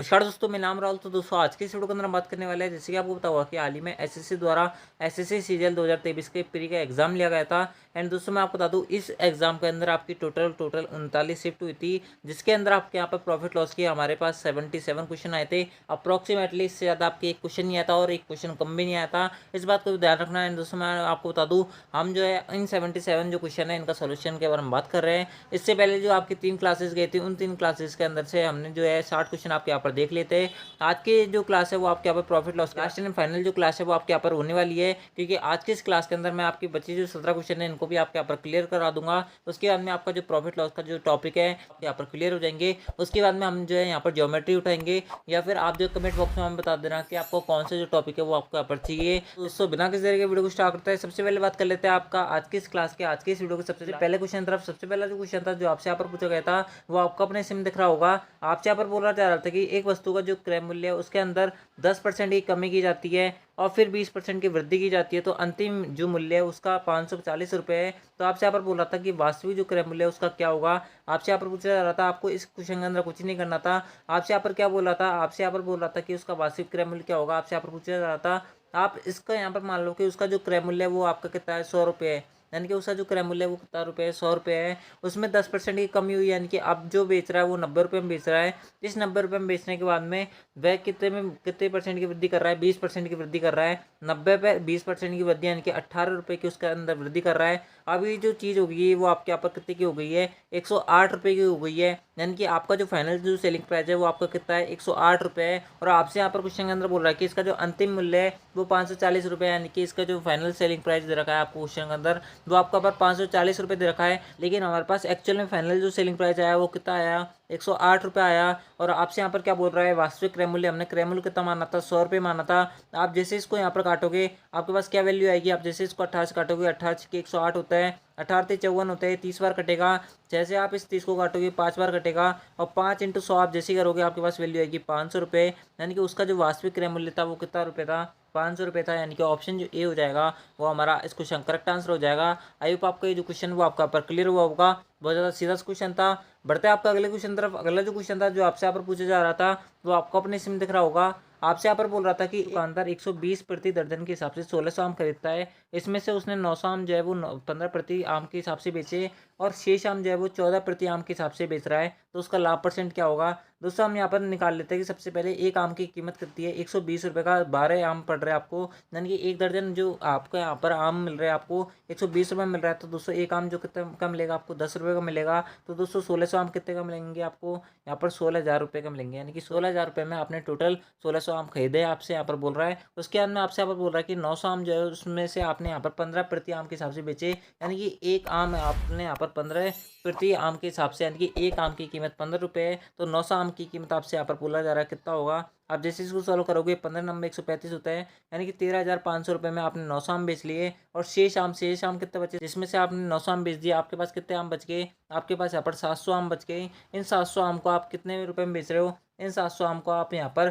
नमस्कार दोस्तों, मेरा नाम राहुल। तो दोस्तों आज की इस वीडियो के अंदर हम बात करने वाले हैं, जैसे कि आपको पता हुआ कि हाल ही में एसएससी द्वारा एसएससी सीजीएल 2023 के प्री का एग्जाम लिया गया था। एंड दोस्तों मैं आपको बता दूं, इस एग्जाम के अंदर आपकी टोटल 39 शिफ्ट हुई थी, जिसके अंदर आपके यहाँ पर प्रॉफिट लॉस की हमारे पास 77 क्वेश्चन आए थे। अप्रॉक्सीमेटली इससे ज़्यादा आपके एक क्वेश्चन नहीं आया था और एक क्वेश्चन कम भी नहीं आया था। इस बात को भी ध्यान रखना है। दोस्तों मैं आपको बता दूँ, हम जो है इन 77 जो क्वेश्चन है इनका सोल्यूशन के बारे में बात कर रहे हैं। इससे पहले जो आपकी 3 क्लासेस गई थी, उन 3 क्लासेस के अंदर से हमने जो है 60 क्वेश्चन आपके यहाँ पर देख लेते हैं। आज की जो क्लास है वो आपके यहाँ पर profit loss last and final जो क्लास है वो आपके यहाँ पर होने वाली है, क्योंकि आज की इस क्लास के अंदर मैं आपकी बची जो 17 क्वेश्चन है इनको भी आपके यहाँ पर क्लियर करा दूंगा। उसके बाद में आपका जो प्रॉफिट लॉस का जो टॉपिक है आपके यहाँ पर क्लियर हो जाएंगे। उसके बाद में हम जो है यहाँ पर ज्योमेट्री उठाएंगे, या फिर आप जो कमेंट बॉक्स में हमें बता देना कि आपको कौन से जो टॉपिक है वो आपको यहाँ पर चाहिए। तो दोस्तों बिना किसी तरीके वीडियो को स्टार्ट करते हैं, सबसे पहले बात कर लेते हैं आपका आज की इस क्लास के आज की इस वीडियो के सबसे पहले क्वेश्चन तरफ। सबसे पहला जो क्वेश्चन था जो आपसे यहाँ पर पूछा गया था वो आपको अपने सिम दिख रहा होगा। आपसे यहाँ पर बोला जा रहा था कि एक वस्तु का जो क्रय मूल्य है उसके अंदर 10% की कमी की जाती है और फिर 20% की वृद्धि की जाती है, तो अंतिम जो मूल्य है उसका 540 रुपये है। तो आपसे यहाँ पर बोला था कि वास्तविक जो क्रय मूल्य है उसका क्या होगा। आपसे यहाँ पर पूछा जा रहा था, आपको इस क्वेश्चन के अंदर कुछ नहीं करना था। आपसे यहाँ पर क्या बोला था, आपसे यहाँ पर बोल रहा था कि उसका वास्तविक क्रय मूल्य क्या होगा। आपसे यहाँ पर पूछा जा रहा था, आप इसका यहाँ पर मान लो कि उसका जो क्रय मूल्य है वो आपका कितना है, 100 रुपये है। यानी कि उसका जो क्रय मूल्य है वो कितना रुपये है, 100 रुपये है। उसमें 10% की कमी हुई, यानी कि अब जो बेच रहा है वो 90 रुपये में बेच रहा है। इस 90 रुपये में बेचने के बाद में वह कितने परसेंट की वृद्धि कर रहा है, 20% की वृद्धि कर रहा है। 90 पे 20% की वृद्धि यानी कि 18 रुपये की उसके अंदर वृद्धि कर रहा है। अब ये जो चीज़ हो गई है वो आपके यहाँ पर कितने की हो गई है, 108 रुपये की हो गई है। यानी कि आपका जो फाइनल जो सेलिंग प्राइस है वो आपका कितना है, 108 रुपये है। और आपसे यहाँ पर क्वेश्चन के अंदर बोल रहा है कि इसका जो अंतिम मूल्य है वो 540 रुपये, यानी कि इसका जो फाइनल सेलिंग प्राइस दे रखा है आपको क्वेश्चन के अंदर वो आपका पर 540 रुपये दे रखा है। लेकिन हमारे पास एक्चुअल में फाइनल जो सेलिंग प्राइस आया वो कितना आया, 108 रुपये आया। और आपसे यहाँ पर क्या बोल रहा है, वास्तविक क्रय मूल्य हमने क्रय मूल्य कितना माना था, 100 रुपये माना था। आप जैसे इसको यहाँ पर काटोगे आपके पास क्या वैल्यू आएगी, आप जैसे इसको 18 से काटोगे, 18 के 108 होता है, 18 से 54 होता है, 30 बार कटेगा। जैसे आप इस 30 को काटोगे 5 बार कटेगा, और 5 × 100 आप जैसे करोगे आपके पास वैल्यू आएगी 500 रुपये। यानी कि उसका जो वास्तविक क्रय मूल्य था वो कितना रुपये था, 500 रुपये था। यानी कि ऑप्शन जो ए हो जाएगा वो हमारा इस क्वेश्चन करेक्ट आंसर हो जाएगा। आई होप आपका ये जो क्वेश्चन वो आपका पर क्लियर हुआ होगा। बहुत ज़्यादा सीधा क्वेश्चन था। बढ़ते हैं आपका अगले क्वेश्चन तरफ। अगला जो क्वेश्चन था जो आपसे यहाँ पर पूछा जा रहा था वो आपको अपने सिम दिख रहा होगा। आपसे यहाँ पर बोल रहा था कि दुकानदार 120 प्रति दर्जन के हिसाब से 1600 आम खरीदता है। इसमें से उसने 900 आम जो है वो 15 प्रति आम के हिसाब से बेचे, और शेष आम जो है वो 14 प्रति आम के हिसाब से बेच रहा है। तो उसका लाभ परसेंट क्या होगा। दोस्तों हम यहाँ पर निकाल लेते हैं कि सबसे पहले एक आम की कीमत कितनी है, 120 रुपये का 12 आम पड़ रहा है आपको। यानी कि एक दर्जन जो आपको यहाँ पर आम मिल रहा है आपको 120 रुपये मिल रहा है। तो दोस्तों एक आम जो कितना का मिलेगा आपको, 10 रुपये का मिलेगा। तो दोस्तों 1600 आम कितने का मिलेंगे आपको, यहाँ पर 16,000 रुपये का मिलेंगे। यानी कि 16,000 रुपये में आपने टोटल 1600 आम खरीदे, आपसे यहाँ पर बोल रहा है। उसके बाद में आपसे यहाँ पर बोल रहा है कि 900 आम जो है उसमें से आपने यहाँ पर 15 प्रति आम के हिसाब से बेचे। यानी कि एक आम आपने यहाँ पर 15 प्रति आम के हिसाब से, यानी कि एक आम की कीमत 15 रुपये है। तो 900 आम की कीमत आपसे यहाँ पर बोला जा रहा है कितना होगा। आप जैसे इसको सॉल्व करोगे 15 नंबर 135 होता है, यानी कि 13,500 रुपये में आपने 900 आम बेच लिए। और शेष आम कितने बचे, जिसमें से आपने 900 आम बेच दिया, आपके पास कितने आम बच गए, आपके पास यहाँ पर 700 आम बच गए। इन 700 आम को आप कितने रुपये में बेच रहे हो, इन 700 आम को आप यहाँ पर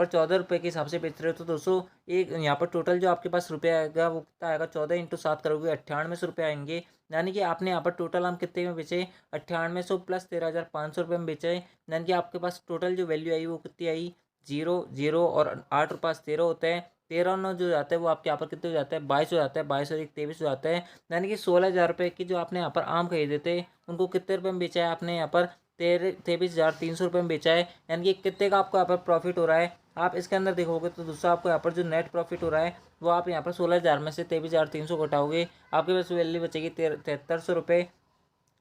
14 रुपये के हिसाब से बेच रहे हो। तो दोस्तों एक यहाँ पर टोटल जो आपके पास रुपये आएगा वो कितना आएगा, 14 × 7 करोगे 9800 रुपये आएंगे। यानी कि आपने यहाँ पर टोटल आम कितने में बेचे, 9800 प्लस 13,500 रुपये में बेचे। यानी कि आपके पास टोटल जो वैल्यू आई वो कितनी आई, 0 0 और 8 रुपये 13 होते हैं। 13 9 जो जाते हैं वो आपके यहाँ पर कितने हो जाते हैं, 22 हो जाता है। 22 और 1 23 हो जाता है। यानी कि 16,000 रुपये की जो आपने यहाँ पर आम खरीदे थे उनको कितने रुपये में बेचा है आपने, यहाँ पर 23,300 रुपये में बेचा है। यानी कि कितने का आपको यहाँ पर प्रॉफिट हो रहा है। आप इसके अंदर देखोगे तो दोस्तों आपको यहाँ पर जो नेट प्रॉफिट हो रहा है वो आप यहाँ पर 16,000 में से 23,300 घटाओगे, आपके पास वैल्यू बचेगी 7300 रुपये।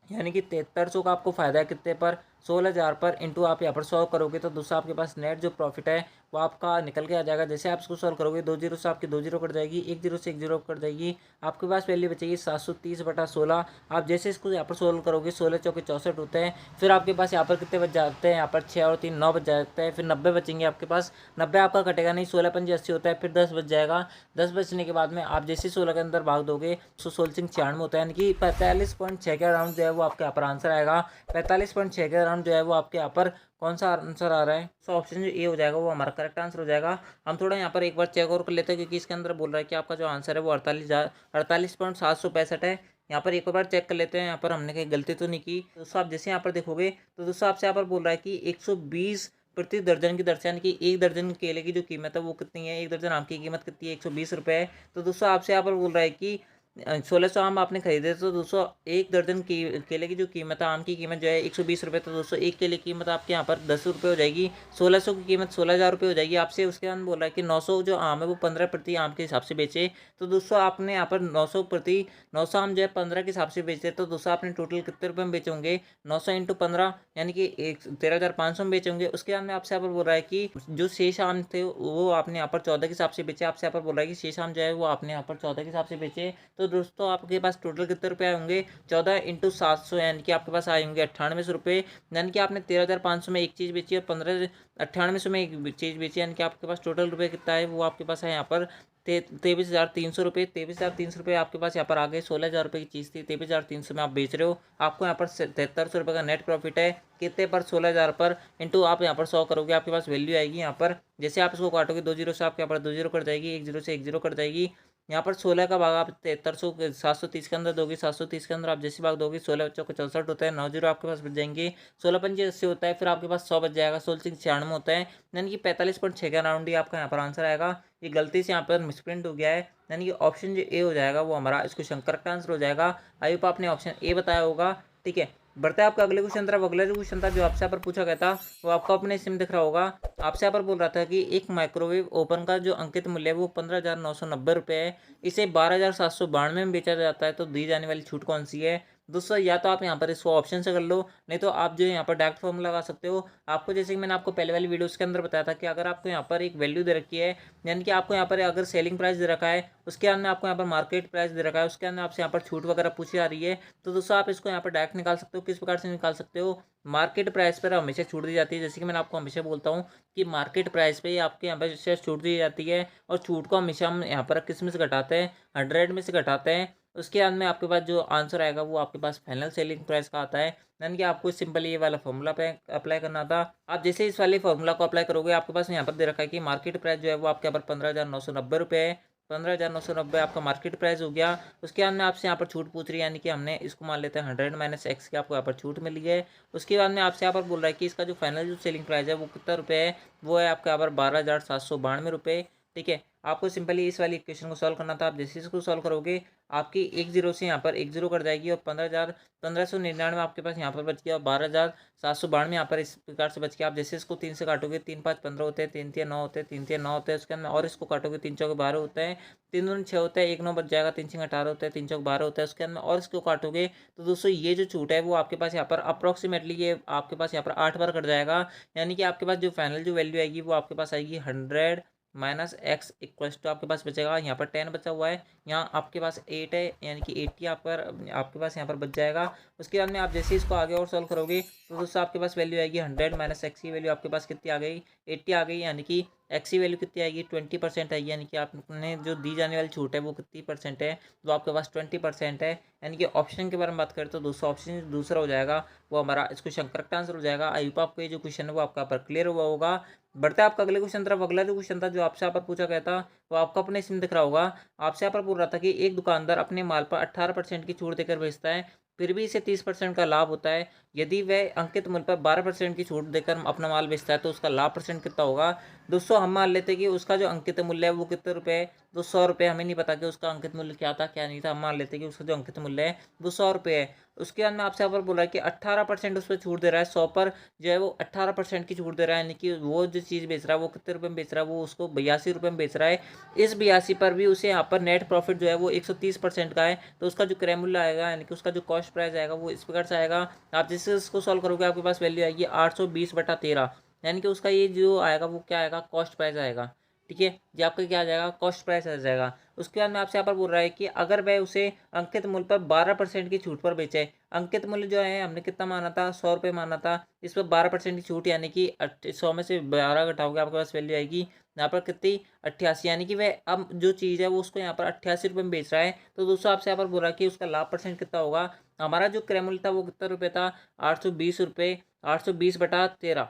यानी कि 7300 का आपको फायदा है कितने पर, 16,000 पर। इंटू आप यहाँ पर सॉल्व करोगे तो दोस्तों आपके पास नेट जो प्रॉफिट है वो आपका निकल के आ जाएगा। जैसे आप इसको सॉल्व करोगे 2 जीरो से आपकी 2 जीरो कट जाएगी, 1 जीरो से 1 जीरो कट जाएगी, आपके पास वैल्यू बचेगी 730/16। आप जैसे इसको यहाँ पर सोल्व करोगे 16 चौके 64 होते हैं। फिर आपके पास यहाँ पर कितने बच जाते हैं, यहाँ पर 6 और 3 9 बच जाते हैं। फिर 90 बचेंगे आपके पास, 90 आपका कटेगा नहीं, 16 पंजे 80 होता है। फिर 10 बच जाएगा, 10 बचने के बाद में आप जैसे 16 के अंदर भाग दोगे तो 16 96 होता है। यानी कि 45.6 के अराउंड जो है वो आपके यहाँ पर आंसर आएगा। 45.6 के अराउंड जो है वो आपके यहाँ पर कौन सा आंसर आ रहा है। सो ऑप्शन जो ए हो जाएगा वो हमारा करेक्ट आंसर हो जाएगा। हम थोड़ा यहाँ पर एक बार चेक और कर लेते हैं, क्योंकि इसके अंदर बोल रहा है कि आपका जो आंसर है वो 48,765 है। यहाँ पर एक और बार चेक कर लेते हैं, यहाँ पर हमने कहीं गलती तो नहीं की। दोस्तों आप जैसे यहाँ पर देखोगे तो दोस्तों आपसे यहाँ पर बोल रहा है कि 120 प्रति दर्जन की दर से, यानी कि 1 दर्जन केले की जो कीमत है वो कितनी है, 1 दर्जन आम की कीमत कितनी है, 120 रुपये है। तो दोस्तों आपसे यहाँ पर बोल रहा है कि 1600 आम आपने खरीदे, तो दोस्तों 1 दर्जन की केले की जो कीमत है, आम की कीमत जो है 120 रुपये, तो दोस्तों एक केले की कीमत आपके यहाँ पर 10 रुपये हो जाएगी। 1600 की कीमत 16,000 रुपये हो जाएगी आपसे। उसके बाद बोल रहा है कि 900 जो आम है वो 15 प्रति आम के हिसाब से बेचे, तो दोस्तों आपने यहाँ पर 900 आम जो है 15 के हिसाब से बेचे, तो दोस्तों आपने टोटल कितने रुपये में बेचोगे, 900 इंटू 15 यानी कि 13,500 में बेचेंगे। उसके बाद में आपसे यहाँ पर बोल रहा है कि जो शेष आम थे वो आपने यहाँ पर 14 के हिसाब से बेचे। आपसे यहाँ पर बोल रहा है कि शेष आम जो है वो आपने यहाँ पर 14 के हिसाब से बेचे, तो दोस्तों आपके पास टोटल कितने रुपए आए होंगे, 14 इंटू 700 यानी कि आपके पास आए होंगे 9800 रुपये। यानी कि आपने 13,500 में एक चीज़ बेची और 9800 में एक चीज़ बेची, यानी कि आपके पास टोटल रुपये कितना है वो आपके पास है यहाँ पर 23,300 रुपये। 23,300 रुपये आपके पास यहाँ पर आ गए। 16,000 रुपये की चीज़ थी, 23,300 में आप बेच रहे हो, आपको यहाँ पर 7300 रुपये का नेट प्रॉफिट है। कितने पर, 16,000 पर, इंटू आप यहाँ पर 100 करोगे, आपके पास वैल्यू आएगी यहाँ पर। जैसे आप इसको काटोगे 2 जीरो से, आपके यहाँ पर 2 जीरो कट जाएगी, 1 जीरो से 1 जीरो कट जाएगी। यहाँ पर 16 का भाग आप 7300 730 के अंदर दोगे, 730 के अंदर आप जैसे भाग दोगे, 16 बच्चों को 64 होता है, 9 जीरो आपके पास बच जाएंगे, 16 पंजे 80 होता है, फिर आपके पास 100 बच जाएगा, 16 96 होता है, यानी कि 45.6 का राउंड ही आपका यहाँ पर आंसर आएगा। ये गलती से यहाँ पर मिसप्रिंट हो गया है, यानी कि ऑप्शन जो ए हो जाएगा वो हमारा इस क्वेश्चन करेक्ट आंसर हो जाएगा। आई होप आपने ऑप्शन ए बताया होगा। ठीक है, बढ़ता है आपका अगले क्वेश्चन तरफ। अगला जो क्वेश्चन था जो आपसे यहाँ पर पूछा गया था वो आपको अपने सिम दिख रहा होगा। आपसे यहाँ पर बोल रहा था कि एक माइक्रोवेव ओवन का जो अंकित मूल्य है वो 15,990 रुपये है, इसे 12,792 में बेचा जाता है, तो दी जाने वाली छूट कौन सी है। दोस्तों या तो आप यहाँ पर इसको ऑप्शन से कर लो, नहीं तो आप जो यहाँ पर डायरेक्ट फॉर्मूला लगा सकते हो। आपको जैसे कि मैंने आपको पहले वाली वीडियोस के अंदर बताया था कि अगर आपको यहाँ पर एक वैल्यू दे रखी है, यानी कि आपको यहाँ पर अगर सेलिंग प्राइस दे रखा है, उसके अंदर आपको यहाँ पर मार्केट प्राइस दे रखा है, उसके अंदर आपसे यहाँ पर छूट वगैरह पूछी जा रही है, तो दोस्तों आप इसको यहाँ पर डायरेक्ट निकाल सकते हो। किस प्रकार से निकाल सकते हो, मार्केट प्राइस पर हमेशा छूट दी जाती है, जैसे कि मैंने आपको हमेशा बोलता हूँ कि मार्केट प्राइस पे आपके यहाँ पर शेयर छूट दी जाती है, और छूट को हमेशा हम यहाँ पर किस में से घटाते हैं, 100 में से घटाते हैं। उसके बाद में आपके पास जो आंसर आएगा वो आपके पास फाइनल सेलिंग प्राइस का आता है, यानी कि आपको सिंपली ये वाला फॉर्मूला पे अप्लाई करना था। आप जैसे इस वाले फॉर्मूला को अप्लाई करोगे, आपके पास यहाँ पर दे रखा है कि मार्केट प्राइस जो है वो आपके यहाँ पर 15,990 रुपये है, 15,990 आपका मार्केट प्राइस हो गया। उसके बाद में आपसे यहाँ पर छूट पूछ रही है, यानी कि हमने इसको मान लेते हैं 100 माइनस एक्स की आपको यहाँ पर छूट मिली है। उसके बाद में आपसे यहाँ पर बोल रहा है कि इसका जो फाइनल जो सेलिंग प्राइस है वो कितना रुपये है, वो है आपके यहाँ पर 12,792 रुपये। ठीक है, आपको सिंपली इस वाली इक्वेशन को सॉल्व करना था। आप जैसे इसको सॉल्व करोगे, आपकी 1 जीरो से यहाँ पर 1 जीरो कट जाएगी, और 15,199 आपके पास यहाँ पर बच गया, और 12,792 यहाँ पर इस प्रकार से बच गया। आप जैसे इसको 3 से काटोगे, 3 5 15 होते हैं, 3 3 9 होते हैं, 3 3 9 होते हैं। उसके अंदर और इसको काटोगे, 3 चौके 12 होता है, 3 दूनी 6 होता है, 1 9 बच जाएगा, 3 6 18 होता है, 3 चौक 12 होता है। उसके अंदर और इसको काटोगे, तो दोस्तों ये जो छूट है वो आपके पास यहाँ पर अप्रॉक्सीमेटली ये आपके पास यहाँ पर 8 बार कट जाएगा, यानी कि आपके पास जो फाइनल जो वैल्यू आएगी वो आपके पास आएगी 100 माइनस एक्स इक्वल्स टू आपके पास बचेगा, यहाँ पर 10 बचा हुआ है, यहाँ आपके पास 8 है, यानी कि 80 आपके पास यहाँ पर बच जाएगा। उसके बाद में आप जैसे इसको आगे और सॉल्व करोगे, तो दोस्तों आपके पास वैल्यू आएगी 100 माइनस एक्स की वैल्यू आपके पास कितनी आ गई, 80 आ गई, यानी कि एक्स की वैल्यू कितनी आएगी, 20% आएगी, यानी कि आपने जो दी जाने वाली छूट है वो कितनी परसेंट है, तो आपके पास 20% है। यानी कि ऑप्शन के बारे में बात करें तो दोस्तों ऑप्शन दूसरा हो जाएगा, वो हमारा इस क्वेश्चन करेक्ट आंसर हो जाएगा। आई होप आपको ये जो क्वेश्चन है वो आपका पर क्लियर हुआ होगा। बढ़ता है आपका अगले क्वेश्चन तरफ। अगला जो क्वेश्चन था जो आपसे यहाँ पर पूछा गया था वो आपको अपने इसमें दिख रहा होगा। आपसे यहाँ पर बोल रहा था कि एक दुकानदार अपने माल पर 18% की छूट देकर बेचता है, फिर भी इसे 30% का लाभ होता है। यदि वह अंकित मूल्य पर 12% की छूट देकर अपना माल बेचता है तो उसका लाभ परसेंट कितना होगा। दोस्तों हम मान लेते हैं कि उसका जो अंकित मूल्य है वो कितने रुपये है, तो 100 रुपये। हमें नहीं पता कि उसका अंकित मूल्य क्या था क्या नहीं था, हम मान लेते हैं कि उसका जो अंकित मूल्य है वो 100 रुपये है। उसके बाद में आपसे यहाँ पर बोल रहा है कि 18% उस पर छूट दे रहा है, 100 पर जो है वो 18% की छूट दे रहा है, यानी कि वो जो चीज़ बेच रहा है वो कितने रुपये में बेच रहा है, वो उसको 82 रुपये में बेच रहा है। इस 82 पर भी उसे यहाँ पर नेट प्रॉफिट जो है वो 130% का है, तो उसका जो क्रय मूल्य आएगा यानी कि उसका जो कॉस्ट प्राइस आएगा वो इस प्रकार से आएगा। आप जैसे इसको सॉल्व करोगे आपके पास वैल्यू आएगी 820/13, यानी कि उसका ये जो आएगा वो क्या आएगा, कॉस्ट प्राइस आएगा। ठीक है, ये आपका क्या आ जाएगा, कॉस्ट प्राइस आ जाएगा। उसके बाद में आपसे यहाँ पर बोल रहा है कि अगर वह उसे अंकित मूल्य पर 12% की छूट पर बेचे, अंकित मूल्य जो है हमने कितना माना था, 100 रुपये माना था, इस पर 12% की छूट, यानी कि 100 में से 12 घटाओगे आपके पास वैल्यू आएगी यहाँ पर कितनी, 88, यानी कि वह अब जो चीज़ है वो उसको यहाँ पर 88 रुपये में बेच रहा है। तो दोस्तों आपसे यहाँ पर बोल रहा है कि उसका लाभ परसेंट कितना होगा। हमारा जो क्रय मूल्य था वो कितना रुपये था, 820 रुपये, 820/13,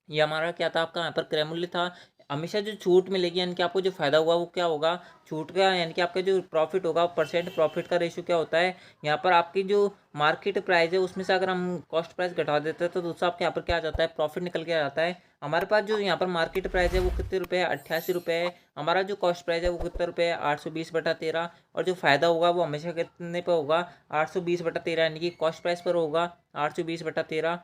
ये हमारा क्या था, आपका यहाँ पर क्रय मूल्य था। हमेशा जो छूट मिलेगी यानी कि आपको जो फ़ायदा होगा वो क्या होगा, छूट का यानी कि आपका जो प्रॉफिट होगा परसेंट प्रॉफिट का रेशियो क्या होता है, यहाँ पर आपकी जो मार्केट प्राइस है उसमें से अगर हम कॉस्ट प्राइस घटा देते हैं तो दोस्तों आपके यहाँ पर क्या आ जाता है, प्रॉफिट निकल के आ जाता है। हमारे पास जो यहाँ पर मार्केट प्राइस है वो कितने रुपए है, 88 रुपये है। हमारा जो कॉस्ट प्राइस है वो कितने रुपये है, 820/13। और जो फ़ायदा होगा वो हमेशा कितने पर होगा, 820/13 यानी कि कॉस्ट प्राइस पर होगा 820/13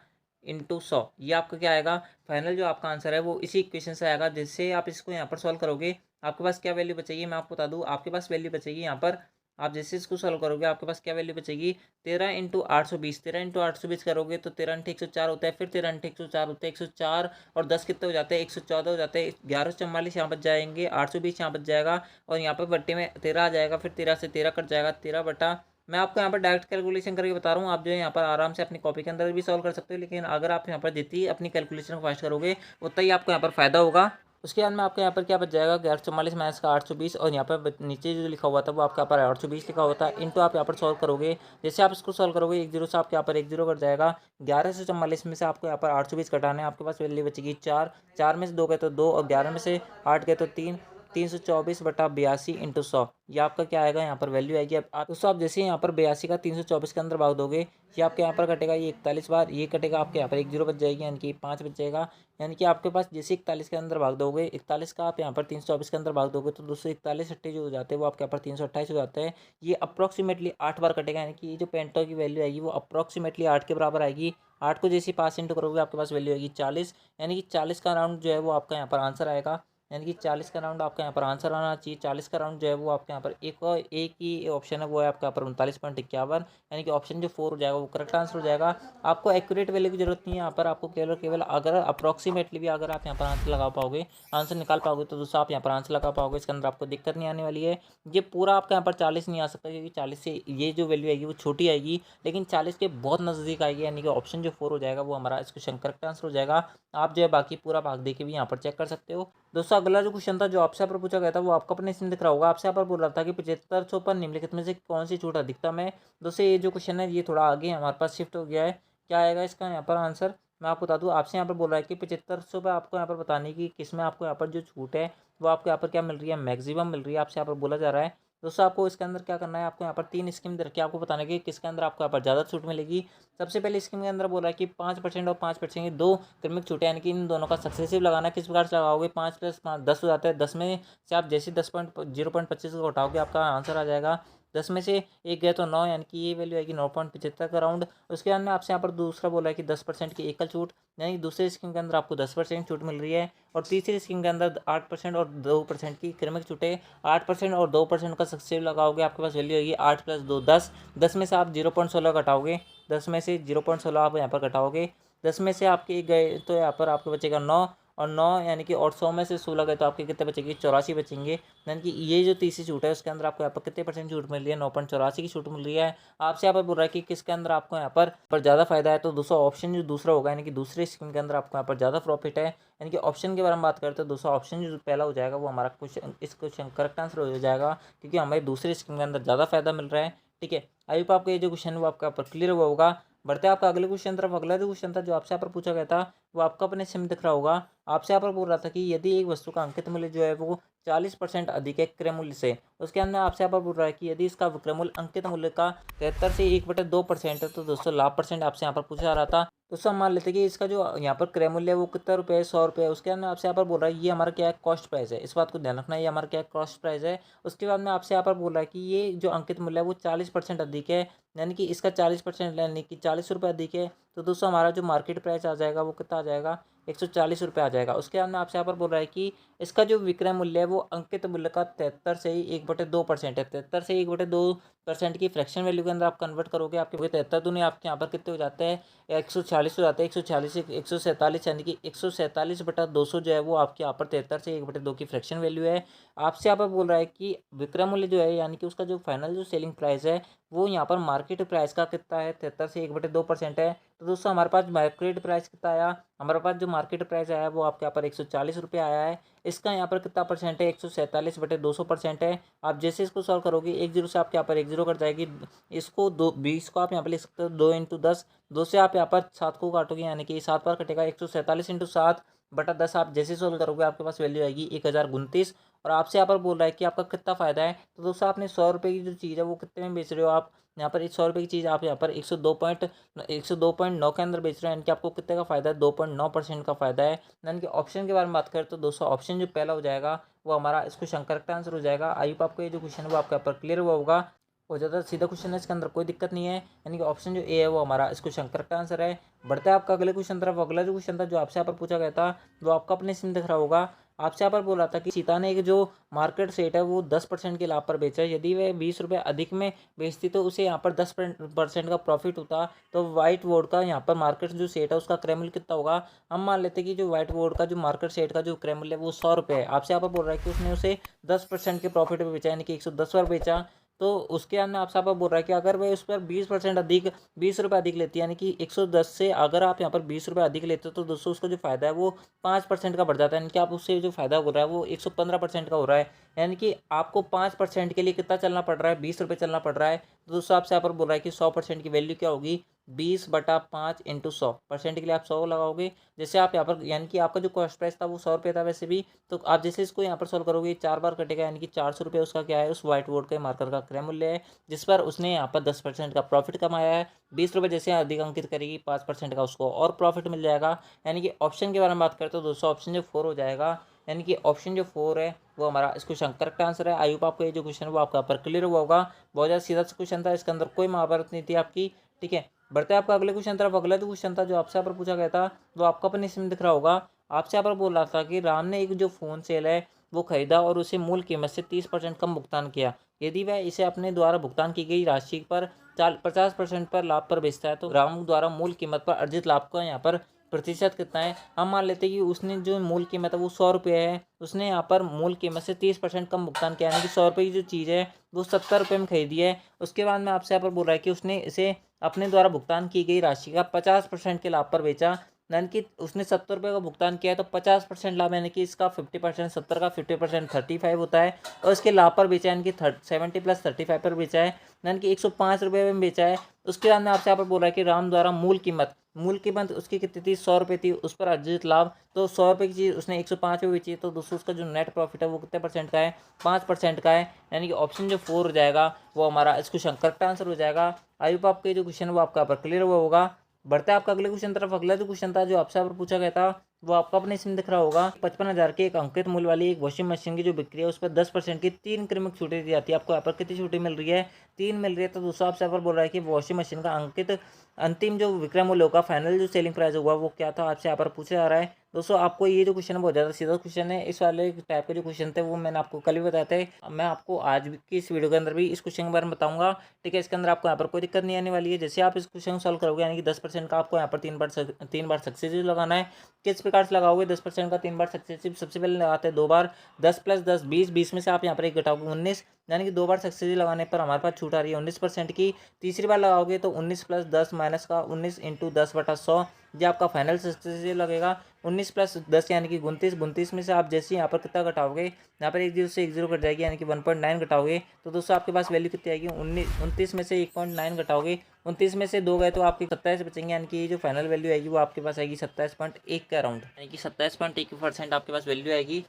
× 100। ये आपका क्या आएगा, फाइनल जो आपका आंसर है वो इसी इक्वेशन से आएगा। जिससे आप इसको यहाँ पर सॉल्व करोगे आपके पास क्या वैल्यू बचेगी, मैं आपको बता दूँ आपके पास वैल्यू बचेगी यहाँ पर। आप जैसे इसको सॉल्व करोगे आपके पास क्या वैल्यू बचेगी, 13 × 820। 13 × 820 करोगे तो 13 × 104 होता है, फिर 13 × 104 होता है 104, और 10 कितने हो जाते हैं, 114 हो जाते हैं। 1144 यहाँ बच जाएंगे, 820 यहाँ बच जाएगा, और यहाँ पर बट्टे में 13 आ जाएगा, फिर 13 से 13 कट जाएगा, 13 मैं आपको यहाँ पर डायरेक्ट कैलकुलेशन करके बता रहा हूँ। आप जो है यहाँ पर आराम से अपनी कॉपी के अंदर भी सॉल्व कर सकते हो, लेकिन अगर आप यहाँ पर जितनी अपनी कैलकुलेशन फास्ट करोगे उतना ही आपको यहाँ पर फायदा होगा। उसके बाद में आपके यहाँ पर क्या बच जाएगा, 1144 माइनस का 820, और यहाँ पर नीचे जो लिखा हुआ था वो आपके यहाँ पर 820 लिखा होता है, इनटू आप यहाँ पर सॉल्व करोगे। जैसे आप इसको सॉल्व करोगे 1 0 से आपके यहाँ पर 1 0 कट जाएगा। 1144 में से आपको यहाँ पर 820 कटाने, आपके पास वैल्यू बचेगी 4। 4 में से 2 गए तो 2, और 11 में से 8 गए तो 3। 324/82 × 100, ये आपका क्या आएगा, यहाँ पर वैल्यू आएगी। अब आप दोस्तों आप जैसे यहाँ पर 82 का 324 के अंदर भाग दोगे, ये आपके यहाँ पर कटेगा, ये 41 बार ये कटेगा, आपके यहाँ पर 1 0 बच जाएगी, यानी कि 5 बच जाएगा। यानी कि आपके पास जैसे 41 के अंदर भाग दोगे, 41 का आप यहाँ पर 324 के अंदर भाग दोगे तो 241 अट्ठे जो हो जाते हैं वो आपके यहाँ पर 328 हो जाते हैं। ये अप्रॉक्सीमेटली 8 बार कटेगा, यानी कि ये जो पेंटो की वैल्यू आएगी वो अप्रॉक्सीमेटली 8 के बराबर आएगी। 8 को जैसे 5 इंटू करोगे आपके पास वैल्यू आएगी 40, यानी कि 40 का राउंड जो है वो आपका यहाँ पर आंसर आएगा। यानी कि 40 का राउंड आपका यहाँ पर आंसर आना चाहिए। 40 का राउंड जो है वो आपके यहाँ पर एक ही ऑप्शन है, वो है आपका यहाँ पर 39.51, यानी कि ऑप्शन जो 4 हो जाएगा वो करेक्ट आंसर हो जाएगा। आपको एक्यूरेट वैल्यू की जरूरत नहीं है यहाँ पर, आपको केवल केवल अगर अप्रॉक्सीमेटली भी अगर आप यहाँ पर आंसर लगा पाओगे, आंसर निकाल पाओगे तो दोस्तों आप यहाँ पर आंसर लगा पाओगे, इसके अंदर आपको दिक्कत नहीं आने वाली है। ये पूरा आपका यहाँ पर 40 नहीं आ सकता, क्योंकि 40 से ये जो वैल्यू आएगी वो छोटी आएगी, लेकिन 40 के बहुत नज़दीक आएगी, यानी कि ऑप्शन जो 4 हो जाएगा वो हमारा इस क्वेश्चन करेक्ट आंसर हो जाएगा। आप जो है बाकी पूरा भाग दे के भी यहाँ पर चेक कर सकते हो। दोस्तों अगला जो क्वेश्चन था जो आपसे यहाँ पर पूछा गया था वो आपको अपने स्क्रीन दिख रहा होगा। आपसे यहाँ पर बोल रहा था कि 7500 पर निम्नलिखित में से कौन सी छूट अधिकतम है। दोस्तों ये जो क्वेश्चन है ये थोड़ा आगे हमारे पास शिफ्ट हो गया है। क्या आएगा इसका यहाँ पर आंसर, मैं आपको बता दूँ। आपसे यहाँ पर बोल रहा है कि 7500 पर आपको यहाँ पर बताने की किसमें आपको यहाँ पर जो छूट है वो आपको यहाँ पर क्या मिल रही है, मैक्सिमम मिल रही है, आपसे यहाँ पर बोला जा रहा है। दोस्तों आपको इसके अंदर क्या करना है, आपको यहाँ पर 3 स्कीम दे रखी है, आपको बताने की किसके अंदर आपको यहाँ पर ज़्यादा छूट मिलेगी। सबसे पहले स्कीम के अंदर बोल रहा है कि 5% और 5% की दो क्रमिक छूटें, यानी कि इन दोनों का सक्सेसिव लगाना किस प्रकार से लगाओगे। 5 + 5 10 हो जाता है, 10 में से आप जैसे 10.0.25 को उठाओगे आपका आंसर आ जाएगा। 10 में से एक गए तो 9, यानी कि ये वैल्यू आएगी 9.75 का राउंड। उसके बाद में आपसे यहाँ पर दूसरा बोला है कि 10% की एकल छूट, यानी दूसरे स्कीम के अंदर आपको 10% छूट मिल रही है, और तीसरी स्कीम के अंदर 8% और 2% की क्रमिक छूटें। 8% और 2% का सक्सेसिव लगाओगे आपके पास वैल्यू आएगी 8 + 2 10। 10 में से आप 0.16 घटाओगे, 10 में से 0.16 आप यहाँ पर घटाओगे, 10 में से आपके गए तो यहाँ पर आपको बचेगा 9, और 9 यानी कि, और 100 में से 16 गए तो आपके कितने बचेंगे, 84 बचेंगे। यानी कि ये जो तीसरी छूट है उसके अंदर आपको यहाँ पर कितने परसेंट छूट मिल रही है, 9.84 की छूट मिल रही है। आपसे यहाँ पर बोल रहा है कि किसके अंदर आपको यहाँ पर ज़्यादा फायदा है, तो दूसरा ऑप्शन जो दूसरा होगा, यानी कि दूसरे स्कीम के अंदर आपको यहाँ पर ज़्यादा प्रॉफिट है। यानी कि ऑप्शन के बारे में बात करते हैं, दूसरा ऑप्शन जो पहला हो जाएगा वो हमारा क्वेश्चन इस क्वेश्चन करेक्ट आंसर हो जाएगा, क्योंकि हमें दूसरे स्कीम के अंदर ज़्यादा फायदा मिल रहा है। ठीक है, आई होप आपको ये जो क्वेश्चन है वो आपका क्लियर हुआ होगा। बढ़ते हैं आपका अगले क्वेश्चन तरफ। अगला जो क्वेश्चन था जो आपसे यहाँ पर पूछा गया था वो आपका अपने सिम दिख रहा होगा। आपसे यहाँ पर बोल रहा था कि यदि एक वस्तु का अंकित मूल्य जो है वो 40% अधिक है क्रय मूल्य से, उसके अंदर आपसे यहाँ पर बोल रहा है कि यदि इसका विक्रय मूल्य अंकित मूल्य का 73 से 1/2% है, तो दोस्तों लाभ परसेंट आपसे यहाँ पर पूछा जा रहा था। दोस्तों हम मान लेते हैं कि इसका जो यहाँ पर क्रय मूल्य है वो कितना रुपये है, 100 रुपये है। उसके अंदर आपसे यहाँ पर बोल रहा है ये हमारा क्या है, कॉस्ट प्राइस है, इस बात को ध्यान रखना, ये हमारा क्या है, कॉस्ट प्राइस है। उसके बाद में आपसे यहाँ पर बोल रहा है कि ये जो अंकित मूल्य है वो 40% अधिक है, यानी कि इसका 40% यानी कि 40 रुपये अधिक है। तो दोस्तों हमारा जो मार्केट प्राइस आ जाएगा वो कितना आ जाएगा, 140 रुपये आ जाएगा। उसके बाद में आपसे यहाँ पर बोल रहा है कि इसका जो विक्रय मूल्य है वो अंकित मूल्य का 73 से ही 1/2% है। 73 से 1/2% की फ्रैक्शन वैल्यू के अंदर आप कन्वर्ट करोगे, आपके 73 दूनी आपके यहाँ पर कितने हो जाते हैं, 146 हो जाते हैं। 146 से 147, यानी कि 147/200 जो है वो आपके यहाँ पर 73 से 1/2 की फ्रैक्शन वैल्यू है। आपसे यहाँ पर बोल रहा है कि विक्रय मूल्य जो है, यानी कि उसका जो फाइनल जो सेलिंग प्राइस है वो यहाँ पर मार्केट प्राइस का कितना है, 73 से 1/2% है। तो दोस्तों हमारे पास मार्केट प्राइस कितना आया, हमारे पास जो मार्केट प्राइस आया वो आपके यहाँ पर 140 रुपये आया है। इसका यहाँ पर कितना परसेंट है, 147/200% है। आप जैसे इसको सॉल्व करोगे 1 0 से आपके यहाँ पर 1 0 कट जाएगी। इसको 20 को आप यहाँ पर लिख सकते हो 2 × 10, 2 से आप यहाँ पर 7 को काटोगे, यानी कि 7 बार कटेगा, 147 × 7 बटा 10 आप जैसे सोल्व करोगे आपके पास वैल्यू आएगी 1029। और आपसे यहाँ पर बोल रहा है कि आपका कितना फ़ायदा है। तो दोस्तों आपने 100 रुपये की जो चीज़ है वो कितने में बेच रहे हो आप यहाँ पर। 100 रुपये की चीज़ आप यहाँ पर 102.9 के अंदर बेच रहे हैं, यानी कि आपको कितने का फ़ायदा है, 2.9% का फ़ायदा है। यानी कि ऑप्शन के बारे में बात करें तो दोस्तों ऑप्शन जो पहला हो जाएगा वो हमारा इस क्वेश्चन करेक्ट आंसर हो जाएगा। आई होप आपको ये जो क्वेश्चन है वो आपके यहाँ पर क्लियर हुआ होगा। हो ज़्यादा सीधा क्वेश्चन है, इसके अंदर कोई दिक्कत नहीं है। यानी कि ऑप्शन जो ए है वो हमारा इस क्वेश्चन करेक्ट आंसर है। बढ़ते हैं आपका अगले क्वेश्चन तरफ। अगला जो क्वेश्चन था जो आपसे यहाँ पर पूछा गया था वो आपका अपने सिम दिख रहा होगा। आपसे यहाँ पर बोल रहा था कि सीता ने एक जो मार्केट सेट है वो 10% के लाभ पर बेचा है। यदि वह 20 रुपये अधिक में बेचती तो उसे यहाँ पर 10% का प्रॉफिट होता। तो वाइट बोर्ड का यहाँ पर मार्केट जो सेट है उसका क्रय मूल्य कितना होगा। हम मान लेते हैं कि जो व्हाइट बोर्ड का जो मार्केट सेट का जो क्रय मूल्य है वो 100 रुपये है। आपसे यहाँ पर बोल रहा है कि उसने उसे 10% के प्रॉफिट में बेचा, यानी कि 110 पर बेचा। तो उसके अंदर आपसे यहाँ पर बोल रहा है कि अगर वह उस पर 20% अधिक 20 रुपये अधिक लेती है, यानी कि 110 से अगर आप यहाँ पर 20 रुपये अधिक लेते हो तो दोस्तों उसका जो फायदा है वो 5% का बढ़ जाता है। यानी कि आप उससे जो फायदा हो रहा है वो 115% का हो रहा है। यानी कि आपको 5% के लिए कितना चलना पड़ रहा है, 20 रुपये चलना पड़ रहा है। तो दोस्तों आपसे यहाँ पर बोल रहा है कि 100% की वैल्यू क्या होगी, 20/5 इंटू 100%। के लिए आप 100 लगाओगे। जैसे आप यहाँ पर यानी कि आपका जो कॉस्ट प्राइस था वो 100 रुपये था वैसे भी। तो आप जैसे इसको यहाँ पर सॉल्व करोगे 4 बार कटेगा, यानी कि 400 रुपये उसका क्या है, उस व्हाइट बोर्ड के मार्कर का क्रय मूल्य है जिस पर उसने यहाँ पर 10% का प्रॉफिट कमाया है। 20 रुपये जैसे अधिक अंकित करेगी 5% का उसको और प्रॉफिट मिल जाएगा। यानी कि ऑप्शन के बारे में बात करते हो दोस्तों ऑप्शन जो 4 हो जाएगा। यानी कि ऑप्शन जो 4 है वो हमारा इस क्वेश्चन करेक्ट आंसर है। आई होप आपको ये जो क्वेश्चन है वो आपका पर क्लियर हुआ होगा। बहुत ज़्यादा सीधा सा क्वेश्चन था, इसके अंदर कोई महाभारत नहीं थी आपकी। ठीक है, बढ़ते हैं आपका अगले क्वेश्चन तरफ। अगला जो क्वेश्चन था जो आपसे यहाँ पर पूछा गया था वो आपका अपने इसमें दिख रहा होगा। आपसे यहाँ पर बोल रहा था कि राम ने एक जो फ़ोन सेल है वो खरीदा और उसे मूल कीमत से 30% कम भुगतान किया। यदि वह इसे अपने द्वारा भुगतान की गई राशि पर 50% पर लाभ पर बेचता है तो राम द्वारा मूल कीमत पर अर्जित लाभ का यहाँ पर प्रतिशत कितना है। हम मान लेते हैं कि उसने जो मूल कीमत है वो 100 रुपये है, उसने यहाँ पर मूल कीमत से 30% कम भुगतान किया, यानी कि 100 रुपये की जो चीज़ है वो 70 रुपये में खरीदी है। उसके बाद में आपसे यहाँ पर बोल रहा है कि उसने इसे अपने द्वारा भुगतान की गई राशि का 50% के लाभ पर बेचा। यानी कि उसने 70 रुपये का भुगतान किया है तो 50% लाभ, यानी कि इसका 50% 70 का 50% 35 होता है। और इसके लाभ पर बेचा यानी कि 70 + 35 पर बेचा है, यानी कि 105 रुपये में बेचा है। उसके बाद में आपसे यहाँ पर बोल रहा है कि राम द्वारा मूल कीमत उसकी कितनी थी, 100 रुपये थी, उस पर अर्जित लाभ। तो 100 रुपये की चीज़ उसने 105 में बेची है तो दोस्तों उसका जो नेट प्रॉफिट है वो कितने परसेंट का है, 5% का है। यानी कि ऑप्शन जो 4 हो जाएगा वो हमारा इस क्वेश्चन करेक्ट आंसर हो जाएगा। आई होप आपके जो क्वेश्चन है वो आपका पर क्लियर हुआ होगा। बढ़ता है आपका अगले क्वेश्चन तरफ। अगला जो क्वेश्चन था जो आपसे यहाँ पर पूछा गया था वो आपका अपने इसमें दिख रहा होगा। 55,000 के एक अंकित मूल्य वाली एक वॉशिंग मशीन की जो बिक्री है उस पर 10% की 3 क्रमिक छूटें दी जाती है। आपको यहाँ पर कितनी छूटें मिल रही है, 3 मिल रही है। तो दूसरा आपसे यहाँ पर बोल रहा है कि वॉशिंग मशीन का अंकित अंतिम जो विक्रय मूल्य होगा, फाइनल जो सेलिंग प्राइस होगा वो क्या था, आपसे यहाँ पर पूछा जा रहा है। दोस्तों आपको ये जो क्वेश्चन है बहुत ज़्यादा सीधा क्वेश्चन है। इस वाले टाइप के जो क्वेश्चन थे वो मैंने आपको कल भी बताए थे, मैं आपको आज की इस वीडियो के अंदर भी इस क्वेश्चन के बारे में बताऊंगा। ठीक है, इसके अंदर आपको यहाँ पर कोई दिक्कत नहीं आने वाली है। जैसे आप इस क्वेश्चन को सॉल्व करोगे यानी कि 10% का आपको यहाँ पर 3 बार सक्सेसिव लगाना है। किस प्रकार से लगाओगे 10% का 3 बार सक्सेसिव, सबसे पहले लगाते हैं 2 बार, 10 + 10 20, 20 में से आप यहाँ पर एक घटाओगे 19, यानी कि 2 बार सक्सेसिव लगाने पर हमारे पास छूट आ रही है 19% की। तीसरी बार लगाओगे तो 19 + 10 माइनस का 19 × 10/100, ये आपका फाइनल सक्सेसिव लगेगा। 19 + 10 यानी कि 29, 29 में से आप जैसे यहाँ पर कितना घटाओगे, यहाँ पर 1 0 से 1 0 कट जाएगी, यानी कि 1.9 घटाओगे तो दोस्तों आपके पास वैल्यू कितनी आएगी, 29 में से 1.9 घटाओगे, 29 में से 2 गए तो आपके 27 बचेंगे, यानी कि जो फाइनल वैल्यू आएगी वो आपके पास आएगी 27.1 के अराउंड, यानी कि 27.1% आपके पास वैल्यू आएगी।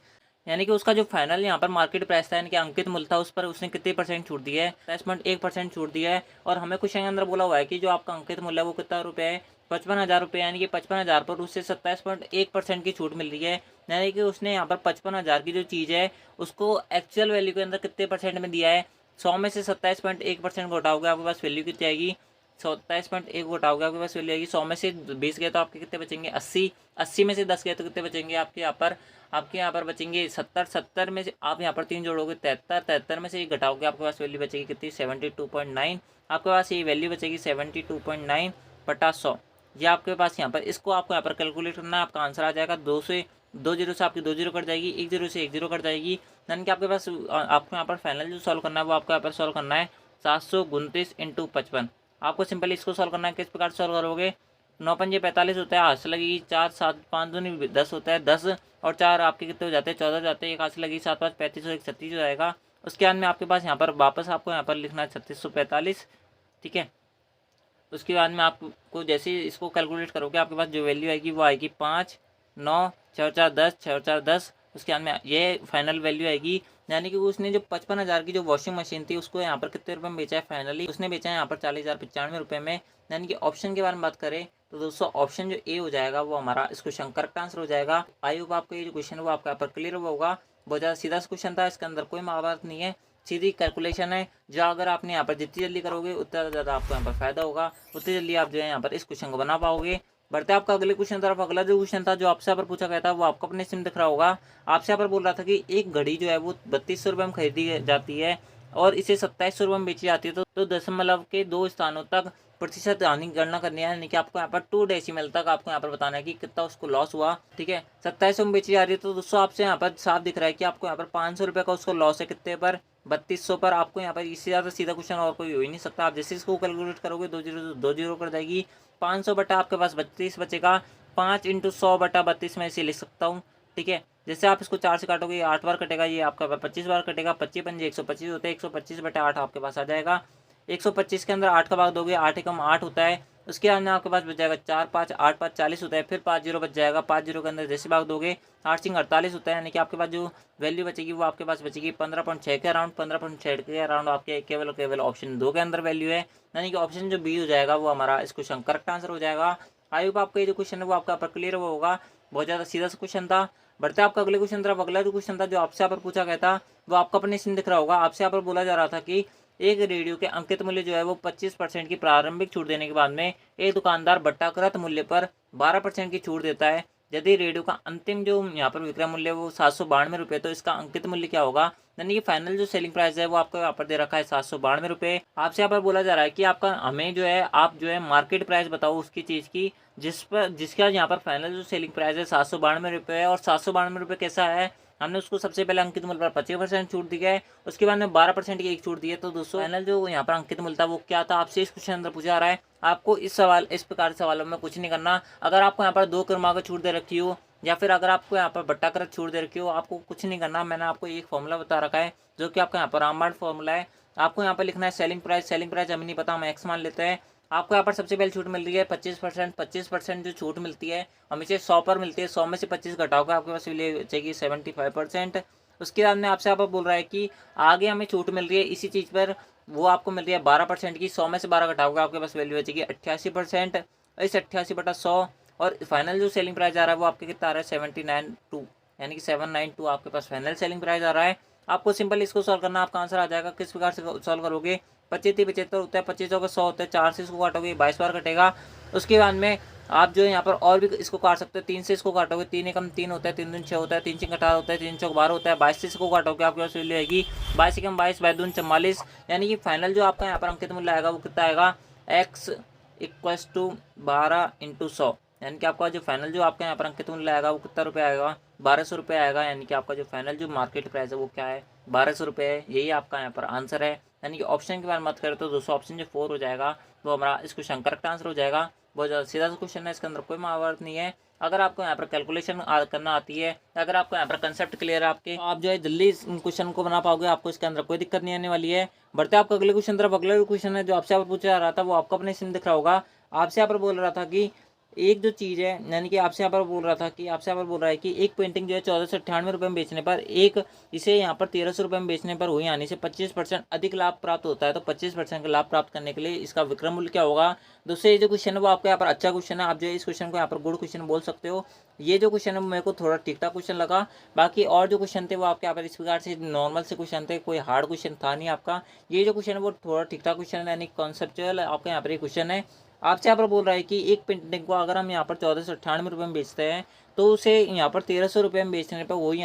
यानी कि उसका जो फाइनल यहाँ पर मार्केट प्राइस था यानी कि अंकित मूल्य था उस पर उसने कितने परसेंट छूट दिया है, 27.1% छूट दिया है। और हमें क्वेश्चन के अंदर बोला हुआ है कि जो आपका अंकित मूल्य है वो कितना रुपये है, 55,000 रुपये, यानी कि 55,000 पर उससे 27.1% की छूट मिल रही है। यानी कि उसने यहाँ पर 55,000 की जो चीज़ है उसको एक्चुअल वैल्यू के अंदर कितने परसेंट में दिया है, 100 में से 27.1% घटाओगे आपके पास वैल्यू कितनी आएगी, 27.1 घटाओगे आपके पास वैल्यू आएगी। 100 में से 20 गए तो आपके कितने बचेंगे, 80, 80 में से 10 गए तो कितने बचेंगे आपके यहाँ पर बचेंगे 70, 70 में से आप यहाँ पर 3 जोड़ोगे 73, 73 में से ये घटाओगे आपके पास वैल्यू बचेगी कितनी, 72.9, आपके पास ये वैल्यू बचेगी 72.9 बटा 100। ये आपके पास यहाँ पर इसको आपको यहाँ पर कैलकुलेट करना है, आपका आंसर आ जाएगा 2 0 से आपकी 2 0 कट जाएगी, 1 0 से 1 0 कट जाएगी, यानी कि आपके पास आपको यहाँ पर फाइनल जो सॉल्व करना है वो आपको यहाँ पर सॉल्व करना है 729 × 55। आपको सिंपली इसको सॉल्व करना है, किस प्रकार सॉल्व करोगे, 9 पंजे 45 होता है, हाथ से लगी 4, 7 5 दूनी 10 होता है, 10 और 4 आपके कितने हो जाते हैं, 14 जाते हैं, एक हाथ से लगी 7 5 35 और 1 36 हो जाएगा। उसके बाद में आपके पास यहाँ पर वापस आपको यहाँ पर लिखना है 3645। ठीक है, उसके बाद में आपको जैसे इसको कैलकुलेट करोगे आपके पास जो वैल्यू आएगी वो आएगी 5 9, 6 4 10, 6 4 10, उसके बाद में ये फाइनल वैल्यू आएगी। यानी कि उसने जो 55,000 की जो वॉशिंग मशीन थी उसको यहाँ पर कितने रुपये में बेचा है फाइनली, उसने बेचा है यहाँ पर 40,095 रुपये में। यानी कि ऑप्शन के बारे में बात करें तो दोस्तों ऑप्शन जो ए हो जाएगा वो हमारा इस क्वेश्चन करेक्ट आंसर हो जाएगा। आई होप आपको ये जो क्वेश्चन है वो आपका यहाँ पर क्लियर हुआ होगा। बहुत ज़्यादा सीधा क्वेश्चन था, इसके अंदर कोई महाभारत नहीं है, सीधी कैलकुलेशन है जो अगर आपने यहाँ पर जितनी जल्दी करोगे उतना ज़्यादा आपको यहाँ पर फायदा होगा, उतनी जल्दी आप जो है यहाँ पर इस क्वेश्चन को बना पाओगे। बढ़ते आपका अगले क्वेश्चन तरफ। अगला जो क्वेश्चन था जो आपसे यहाँ पर पूछा गया था वो आपको अपने सिम दिख रहा होगा। आपसे यहाँ पर बोल रहा था कि एक घड़ी जो है वो 3200 रुपये में खरीदी जाती है और इसे 2700 रुपये में बेची जाती है, तो दशमलव के 2 स्थानों तक प्रतिशत हानि की गणना करनी है। यानी कि आपको यहाँ पर 2 डेसिमल तक आपको यहाँ पर बताना है कि कितना उसको लॉस हुआ। ठीक है, 2700 में बेची जा रही है तो दोस्तों आपसे यहाँ पर साफ दिख रहा है कि आपको यहाँ पर 500 रुपये का उसको लॉस है, कितने पर 3200 पर। आपको यहाँ पर इससे ज़्यादा सीधा क्वेश्चन और कोई हो ही नहीं सकता। आप जैसे इसको कैलकुलेट करोगे 2 जीरो कर जाएगी, 500 बटा आपके पास 32 बचेगा, 5 × 100/32 में इसे लिख सकता हूँ। ठीक है, जैसे आप इसको 4 से काटोगे 8 बार कटेगा, ये आपका 25 बार कटेगा, 25 पंजे 125 होते हैं, 125/8 आपके पास आ जाएगा। 125 के अंदर 8 का भाग दोगे, 8 एकम 8 होता है। उसके अंदर आपके पास बच जाएगा 4 5 8 5 40 होता है, फिर 5 जीरो बच जाएगा, 5 जीरो के अंदर जैसे भाग दोगे 8 सिंग 48 होता है। यानी कि आपके पास जो वैल्यू बचेगी वो आपके पास बचेगी 15.6 के अराउंड। 15.6 के अराउंड आपके केवल ऑप्शन 2 के अंदर वैल्यू है। यानी कि ऑप्शन जो बी हो जाएगा वो हमारा इस क्वेश्चन करेक्ट आंसर हो जाएगा। आई होप आपका ये जो क्वेश्चन है वो आपका क्लियर हुआ होगा। बहुत ज़्यादा सीधा सा क्वेश्चन था। बढ़ते आपका अगले क्वेश्चन तरफ। अगला जो क्वेश्चन था जो आपसे यहाँ पर पूछा गया था वो आपका अपने स्क्रीन दिख रहा होगा। आपसे यहाँ पर बोला जा रहा था कि एक रेडियो के अंकित मूल्य जो है वो 25% की प्रारंभिक छूट देने के बाद में एक दुकानदार बट्टाकृत मूल्य पर 12% की छूट देता है। यदि रेडियो का अंतिम जो यहाँ पर विक्रय मूल्य वो 792 रुपये, तो इसका अंकित मूल्य क्या होगा। यानी कि फाइनल जो सेलिंग प्राइस है वो आपको यहाँ पर दे रखा है 792 रुपये। आपसे यहाँ पर बोला जा रहा है कि आपका हमें जो है आप जो है मार्केट प्राइस बताओ उसकी चीज़ की जिसका यहाँ पर फाइनल जो सेलिंग प्राइस है 792 रुपये है। और 792 रुपये कैसा है, हमने उसको सबसे पहले अंकित मूल्य पर 25% छूट दी है, उसके बाद में 12% की एक छूट दी है। तो दोस्तों फाइनल जो यहाँ पर अंकित मूल्य था वो क्या था, आपसे इस क्वेश्चन अंदर पूछा रहा है। आपको इस प्रकार सवालों में कुछ नहीं करना। अगर आपको यहाँ पर 2 क्रमांक छूट दे रखी हो या फिर अगर आपको यहाँ पर बट्टाकृत छूट दे रखी हो, आपको कुछ नहीं करना। मैंने आपको एक फॉर्मूला बता रखा है जो कि आपका यहाँ पर रामबाण फॉर्मूला है। आपको यहाँ पर लिखना है सेलिंग प्राइस हमें नहीं पता, हम एक्स मान लेते हैं। आपको यहाँ पर सबसे पहले छूट मिल रही है 25% जो छूट मिलती है हमेशा 100 पर मिलती है। 100 में से 25 घटाओगे आपके पास वैल्यू बचेगी 75%। उसके बाद में आपसे यहाँ पर बोल रहा है कि आगे हमें छूट मिल रही है इसी चीज़ पर, वो आपको मिल रही है 12% की। 100 में से 12 घटाओगे आपके पास वैल्यू बचेगी 88%। इस 88/100 और फाइनल जो सेलिंग प्राइस आ रहा है वो आपके कितना आ रहा है 792, यानी कि 792 आपके पास फाइनल सेलिंग प्राइस आ रहा है। आपको सिंपल इसको सॉल्व करना, आपका आंसर आ जाएगा। किस प्रकार से सॉल्व करोगे, 25 होता है, 25 का 100 होता है, 4 से इसको काटोगे 22 बार कटेगा। उसके बाद में आप जो है यहाँ पर और भी इसको काट सकते हो, 3 से इसको काटोगे 3 एकम 3 होता है, 3 दूनी 6 होता है, 3 6 18 होता है, 3 चौक 12 होता है, 22 से इसको काटोगे आपके पास वैल्यू आएगी 22 एकम 22, 22 दूनी 44। यानी कि फाइनल जो आपका यहाँ पर अंकित मूल्य आएगा वो कितना आएगा, x = 12 × 100। यानी कि आपका जो फाइनल जो आपका यहाँ पर अंकित मूल्य आएगा वो कितना रुपये आएगा, 1200 रुपये आएगा। यानी कि आपका जो फाइनल जो मार्केट प्राइस है वो क्या है, 1200 रुपये है। यही आपका यहाँ पर आंसर है। यानी कि ऑप्शन के बारे में बात करें तो दोस्तों ऑप्शन जो 4 हो जाएगा वो हमारा इस क्वेश्चन करेक्ट आंसर हो जाएगा। बहुत ज़्यादा सीधा सा क्वेश्चन है, इसके अंदर कोई महाभारत नहीं है। अगर आपको यहाँ पर कैलकुलेशन करना आती है, अगर आपको यहाँ पर कंसेप्ट क्लियर है आपके, तो आप जो है जल्दी इस क्वेश्चन को बना पाओगे, आपको इसके अंदर कोई दिक्कत नहीं आने वाली है। बढ़ते आपको अगले क्वेश्चन तरफ। अगला क्वेश्चन है जो आपसे यहाँ पर पूछा जा रहा था वो आपको अपने सिम दिख रहा होगा। आपसे यहाँ पर बोल रहा था कि एक जो चीज़ है, यानी कि आपसे यहाँ पर बोल रहा था कि आपसे यहाँ पर बोल रहा है कि एक पेंटिंग जो है 1498 रुपये में बेचने पर इसे यहाँ पर 1300 रुपये में बेचने पर हुई हानि से 25% अधिक लाभ प्राप्त होता है। तो 25% का लाभ प्राप्त करने के लिए इसका विक्रय मूल्य क्या होगा। दोस्तों ये जो क्वेश्चन है वो आपका यहाँ पर अच्छा क्वेश्चन है, आप जो इस क्वेश्चन को यहाँ पर गुड क्वेश्चन बोल सकते हो। ये जो क्वेश्चन है मेरे को थोड़ा ठीक ठाक क्वेश्चन लगा, बाकी और जो क्वेश्चन थे वो आपके यहाँ पर इस प्रकार से नॉर्मल से क्वेश्चन थे, कोई हार्ड क्वेश्चन था नहीं आपका। ये जो क्वेश्चन है वो थोड़ा ठीक ठाक क्वेश्चन है, यानी कॉन्सेप्चुअल आपका यहाँ पर ये क्वेश्चन है। आपसे यहाँ पर बोल रहा है कि एक पेंटिंग को अगर हम यहाँ पर 1498 रुपये में बेचते हैं तो उसे यहाँ पर 1300 रुपये में बेचने पर वही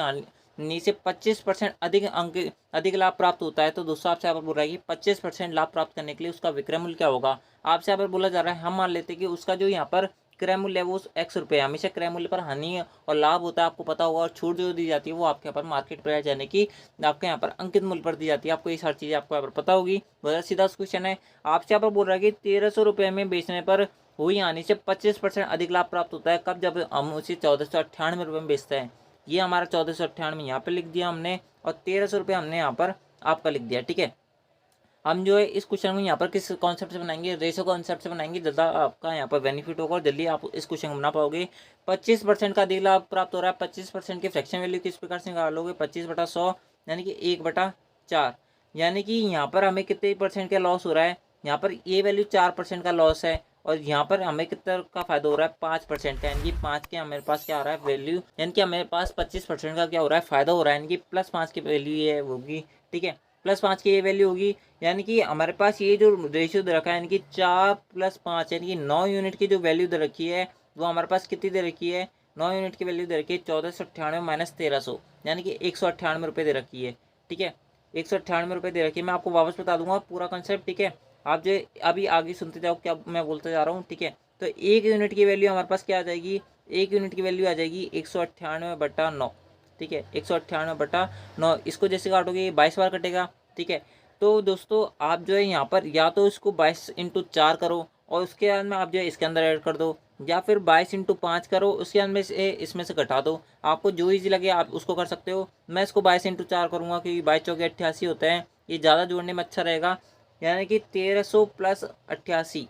नीचे 25% अधिक लाभ प्राप्त होता है। तो दोस्तों आपसे यहाँ पर बोल रहा है कि 25% लाभ प्राप्त करने के लिए उसका विक्रय मूल्य क्या होगा। आपसे यहाँ पर बोला जा रहा है, हम मान लेते हैं कि उसका जो यहाँ पर क्रय मूल्य है वो x रुपये। हमेशा क्रय मूल्य पर हानि और लाभ होता है, आपको पता होगा। और छूट जो दी जाती है वो आपके यहाँ पर मार्केट प्राइस यानी कि आपके यहाँ पर अंकित मूल्य पर दी जाती है। आपको ये सारी चीज़ें आपको यहाँ पर पता होगी। बहुत सीधा क्वेश्चन है। आपसे यहाँ पर बोल रहा है कि 1300 रुपये में बेचने पर हुई हानि से 25% अधिक लाभ प्राप्त होता है। कब, जब हम उसे 1498 रुपये में बेचते हैं। ये हमारा 1498 यहाँ पर लिख दिया हमने और 1300 रुपये हमने यहाँ पर आपका लिख दिया। ठीक है, हम जो है इस क्वेश्चन को यहाँ पर किस कॉन्सेप्ट से बनाएंगे, रेशो कॉन्सेप्ट से बनाएंगे, ज़्यादा आपका यहाँ पर बेनिफिट होगा और जल्दी आप इस क्वेश्चन को बना पाओगे। 25% का अधिक लाभ प्राप्त हो रहा है, 25% की फ्रैक्शन वैल्यू किस प्रकार से निकालोगे, 25/100 यानी कि 1/4, यानी कि यहाँ पर हमें कितने परसेंट का लॉस हो रहा है, यहाँ पर ये वैल्यू 4% का लॉस है और यहाँ पर हमें कितना का फायदा हो रहा है 5% का, यानी कि 5 के हमारे पास क्या आ रहा है वैल्यू, यानी कि हमारे पास 25% का क्या हो रहा है फायदा हो रहा है, यानी कि +5 की वैल्यू ये होगी। ठीक है, +5 की ये वैल्यू होगी, यानी कि हमारे पास ये जो रेशियो दे रखा है यानी कि 4 + 5 यानी कि 9 यूनिट की जो वैल्यू दे रखी है वो हमारे पास कितनी दे रखी है, 9 यूनिट की वैल्यू दे रखी है 1498 - 1300 यानी कि 198 रुपये दे रखी है। ठीक है, 198 रुपये दे रखी है। मैं आपको वापस बता दूंगा पूरा कंसेप्ट। ठीक है, आप जो अभी आगे सुनते जाओ क्या मैं बोलते जा रहा हूँ। ठीक है, तो 1 यूनिट की वैल्यू हमारे पास क्या आ जाएगी, 1 यूनिट की वैल्यू आ जाएगी 198/9। ठीक है, 198/9, इसको जैसे काटोगे ये 22 बार कटेगा। ठीक है, तो दोस्तों आप जो है यहाँ पर या तो इसको 22/4 करो और उसके बाद में आप जो है इसके अंदर ऐड कर दो, या फिर 22/5 करो उसके अंदर से इसमें से घटा दो, आपको जो इजी लगे आप उसको कर सकते हो। मैं इसको 22/4 करूँगा क्योंकि 22×4 = 88 होता है, ये ज़्यादा जोड़ने में अच्छा रहेगा, यानी कि 1300 + 88,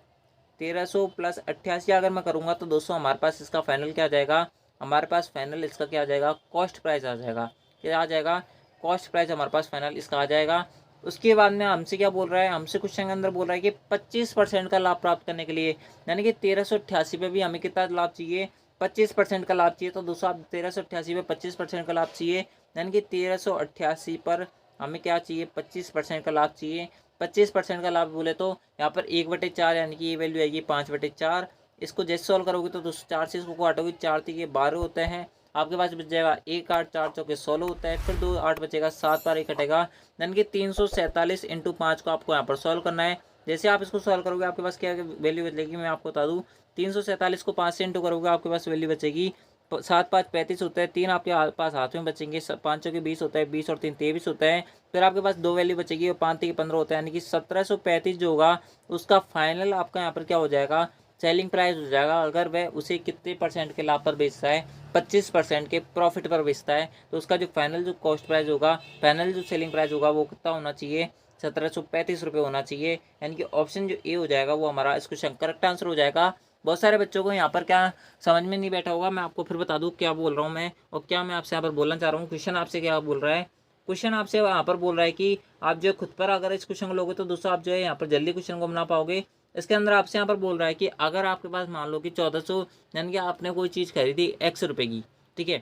1300 + 88 अगर मैं करूँगा तो दोस्तों हमारे पास इसका फाइनल क्या आ जाएगा, हमारे पास फाइनल इसका क्या आ जाएगा, कॉस्ट प्राइस आ जाएगा। क्या आ जाएगा, कॉस्ट प्राइस हमारे पास फाइनल इसका आ जाएगा। उसके बाद में हमसे क्या बोल रहा है, हमसे क्वेश्चन के अंदर बोल रहा है कि 25% का लाभ प्राप्त करने के लिए, यानी कि 1388 पे भी हमें कितना लाभ चाहिए, 25% का लाभ चाहिए। तो दोस्तों आप 1388 पे 25% का लाभ चाहिए, यानी कि 1388 पर हमें क्या चाहिए, 25% का लाभ चाहिए। 25% का लाभ बोले तो यहाँ पर 1/4 यानी कि ये वैल्यू आएगी 5/4। इसको जैसे सॉल्व करोगे तो दोस्तों 4 से इसको काटोगे, 4 3 12 होते हैं, आपके पास बच जाएगा 1 8 4 चौके 16 होता है, फिर 2 8 बचेगा, 7 बार 1 कटेगा, यानी कि 347 × 5 को आपको यहाँ पर सॉल्व करना है। जैसे आप इसको सॉल्व करोगे आपके पास क्या वैल्यू बचेगी, मैं आपको बता दूँ, 347 को 5 से इंटू करोगे आपके पास वैल्यू बचेगी 7 5 35 होता है, 3 आपके पास हाथ में बचेंगे, 5 चौके 20 होता है, 20 और 3 23 होता है, फिर आपके पास 2 वैल्यू बचेगी और 5 3 15 होता है, यानी कि 1735 जो होगा उसका फाइनल आपका यहाँ पर क्या हो जाएगा, सेलिंग प्राइस हो जाएगा। अगर वह उसे कितने परसेंट के लाभ पर बेचता है, 25% के प्रॉफिट पर बेचता है, तो उसका जो फाइनल जो कॉस्ट प्राइस होगा, फाइनल जो सेलिंग प्राइस होगा वो कितना होना चाहिए, 1735 रुपये होना चाहिए, यानी कि ऑप्शन जो ए हो जाएगा वो हमारा इस क्वेश्चन करेक्ट आंसर हो जाएगा। बहुत सारे बच्चों को यहाँ पर क्या समझ में नहीं बैठा होगा, मैं आपको फिर बता दूँ क्या बोल रहा हूँ मैं और क्या मैं आपसे यहाँ पर बोलना चाह रहा हूँ। क्वेश्चन आपसे क्या बोल रहा है, क्वेश्चन आपसे यहाँ पर बोल रहा है कि आप जो खुद पर अगर इस क्वेश्चन को लोगे तो दोस्तों आप जो है यहाँ पर जल्दी क्वेश्चन को बना पाओगे। इसके अंदर आपसे यहाँ पर बोल रहा है कि अगर आपके पास मान लो कि 1400 यानी कि आपने कोई चीज़ खरीदी X रुपये की। ठीक है,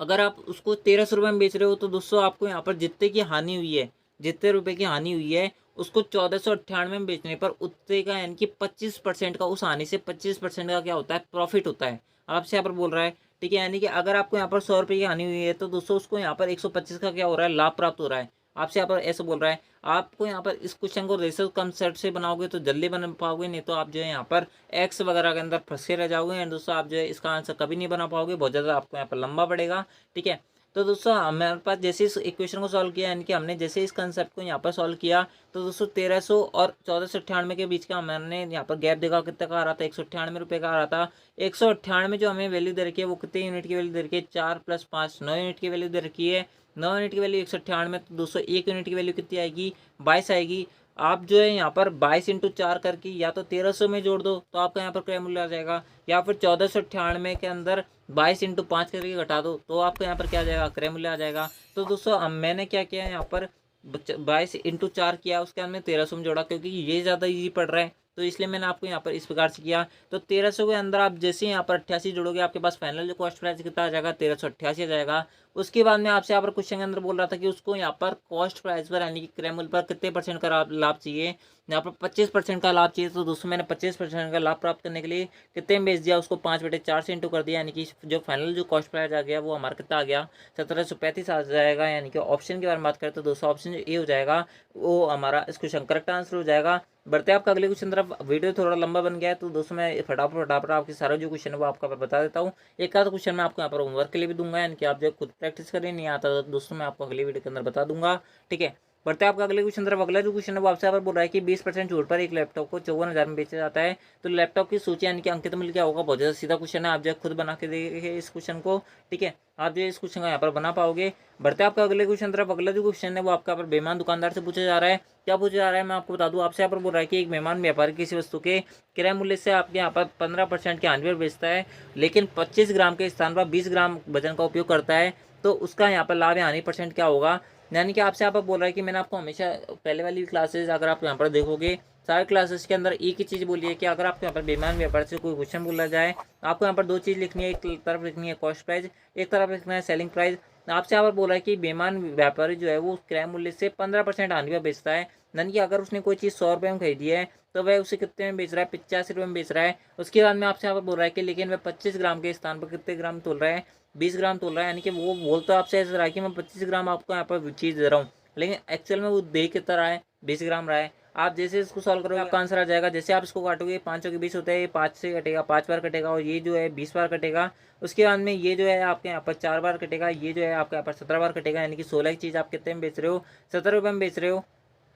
अगर आप उसको 1300 रुपये में बेच रहे हो तो दोस्तों आपको यहाँ पर जितने की हानि हुई है, जितने रुपए की हानि हुई है उसको 1498 में बेचने पर उतने का यानी कि 25% का, उस हानि से 25% का क्या होता है, प्रॉफिट होता है। आपसे यहाँ पर बोल रहा है। ठीक है, यानी कि अगर आपको यहाँ पर 100 रुपये की हानि हुई है तो दोस्तों उसको यहाँ पर 125 का क्या हो रहा है, लाभ प्राप्त हो रहा है। आपसे यहाँ पर ऐसे बोल रहा है। आपको यहाँ पर इस क्वेश्चन को रेशो कंसेप्ट से बनाओगे तो जल्दी बना पाओगे, नहीं तो आप जो है यहाँ पर एक्स वगैरह के अंदर फंसे रह जाओगे एंड दोस्तों आप जो है इसका आंसर कभी नहीं बना पाओगे, बहुत ज़्यादा आपको यहाँ पर लंबा पड़ेगा। ठीक है, तो दोस्तों हमारे पास जैसे इस इक्वेशन को सॉल्व किया, यानी कि हमने जैसे इस कंसेप्ट को यहाँ पर सॉल्व किया तो दोस्तों 1300 और 1498 के बीच का हमने यहाँ पर गैप देखा कितना का आ रहा था, 198 रुपये का आ रहा था। 198 जो हमें वैल्यू दे रखी है वो कितने यूनिट की वैल्यू दे रखी है, 4 + 5 9 यूनिट की वैल्यू दे रखी है। 9 यूनिट की वैल्यू 198 में, तो दोस्तों 1 यूनिट की वैल्यू कितनी आएगी, 22 आएगी। आप जो है यहाँ पर 22/4 करके या तो 1300 में जोड़ दो तो आपका यहाँ पर क्रय मूल्य आ जाएगा, या फिर 1498 के अंदर 22/5 करके घटा दो तो आपको यहाँ पर क्या आ जाएगा, क्रय मूल्य आ जाएगा। तो दोस्तों मैंने क्या किया यहाँ पर 22/4 किया, उसके अंदर 1300 में जोड़ा क्योंकि ये ज़्यादा इजी पड़ रहा है, तो इसलिए मैंने आपको यहाँ पर इस प्रकार से किया। तो 1300 के अंदर आप जैसे यहाँ पर 88 जोड़ोगे आपके पास फाइनल जो कॉस्ट प्राइस कितना आ जाएगा, 1388 आ जाएगा। उसके बाद में आपसे यहाँ पर क्वेश्चन के अंदर बोल रहा था कि उसको यहाँ पर कॉस्ट प्राइस पर यानी कि क्रय मूल्य पर कितने परसेंट का लाभ चाहिए, यहाँ पर 25% का लाभ चाहिए। तो दोस्तों मैंने 25% का लाभ प्राप्त करने के लिए कितने में बेच दिया, उसको 5/4 से इंटू कर दिया, यानी कि जो फाइनल जो कॉस्ट प्राइस आ गया वो हमारा कितना आ गया, 1735 आ जाएगा। यानी कि ऑप्शन के बारे में बात करें तो दोस्तों ऑप्शन जो ए हो जाएगा वो हमारा इस क्वेश्चन करेक्ट आंसर हो जाएगा। बढ़ते हैं आपका अगले क्वेश्चन तरफ। वीडियो थोड़ा लंबा बन गया है तो दोस्तों मैं फटाफट आपके सारे जो क्वेश्चन है वो आपका बता देता हूँ। एक आध क्वेश्चन मैं आपको यहाँ पर होमवर्क के लिए भी दूंगा, यानी कि आप जब खुद प्रैक्टिस करें नहीं आता तो दोस्तों मैं आपको अगली वीडियो के अंदर बता दूंगा। ठीक है, बढ़ते हैं आपका अगले क्वेश्चन तरफ। अगला जो क्वेश्चन है वो आपसे यहाँ पर बोल रहा है कि 20% छूट पर एक लैपटॉप को 54,000 में बेचा जाता है, तो लैपटॉप की सूची यानी कि अंकित मूल्य क्या होगा। बहुत ज़्यादा सीधा क्वेश्चन है, आप जो खुद बना के देखिए इस क्वेश्चन को, ठीक है, आप जो इस क्वेश्चन को यहाँ पर बना पाओगे। बढ़ते हैं आपका अगले क्वेश्चन तरफ। अगला जो क्वेश्चन है वो आपका यहाँ पर बेईमान दुकानदार से पूछा जा रहा है। क्या पूछा जा रहा है मैं आपको बता दूं, आपसे यहाँ पर बोल रहा है कि एक बेईमान व्यापारी किसी वस्तु के क्रय मूल्य से आपके यहाँ पर 15% के हानि पर बेचता है, लेकिन 25 ग्राम के स्थान पर 20 ग्राम वजन का उपयोग करता है, तो उसका यहाँ पर लाभ या हानि परसेंट क्या होगा। यानी कि आपसे यहाँ पर बोल रहा है कि मैंने आपको हमेशा पहले वाली क्लासेज अगर आप यहाँ पर देखोगे, सारे क्लासेस के अंदर एक ही चीज़ बोली है कि अगर आपको यहाँ पर बेईमान व्यापार से कोई क्वेश्चन बोला जाए, आपको यहाँ पर दो चीज़ लिखनी है, एक तरफ लिखनी है कॉस्ट प्राइस, एक तरफ लिखना है सेलिंग प्राइस। आपसे यहाँ पर बोला है कि बेईमान व्यापारी जो है वो क्रय मूल्य से 15% हानि पर बेचता है। यानी कि अगर उसने कोई चीज़ 100 रुपये में खरीदी है तो वह उसे कितने में बेच रहा है, 85 रुपये में बेच रहा है। उसके बाद में आपसे यहाँ पर बोल रहा है कि लेकिन वह 25 ग्राम के स्थान पर कितने ग्राम तोल रहा है, 20 ग्राम तोल रहा है। यानी कि वो बोल तो आपसे ऐसा रहा है कि मैं 25 ग्राम आपको यहाँ पर चीज़ दे रहा हूँ, लेकिन एक्चुअल में वो दे कितना रहा है, 20 ग्राम रहा है। आप जैसे इसको सॉल्व करोगे आपका आंसर आ जाएगा। जैसे आप इसको काटोगे, 5 के 20 होता है, ये 5 से कटेगा, 5 बार कटेगा, और ये जो है 20 बार कटेगा। उसके बाद में ये जो है आपके यहाँ पर 4 बार कटेगा, ये जो है आपके यहाँ पर 17 बार कटेगा। यानी कि 16 की चीज़ आप कितने में बेच रहे हो, 17 रुपये में बेच रहे हो,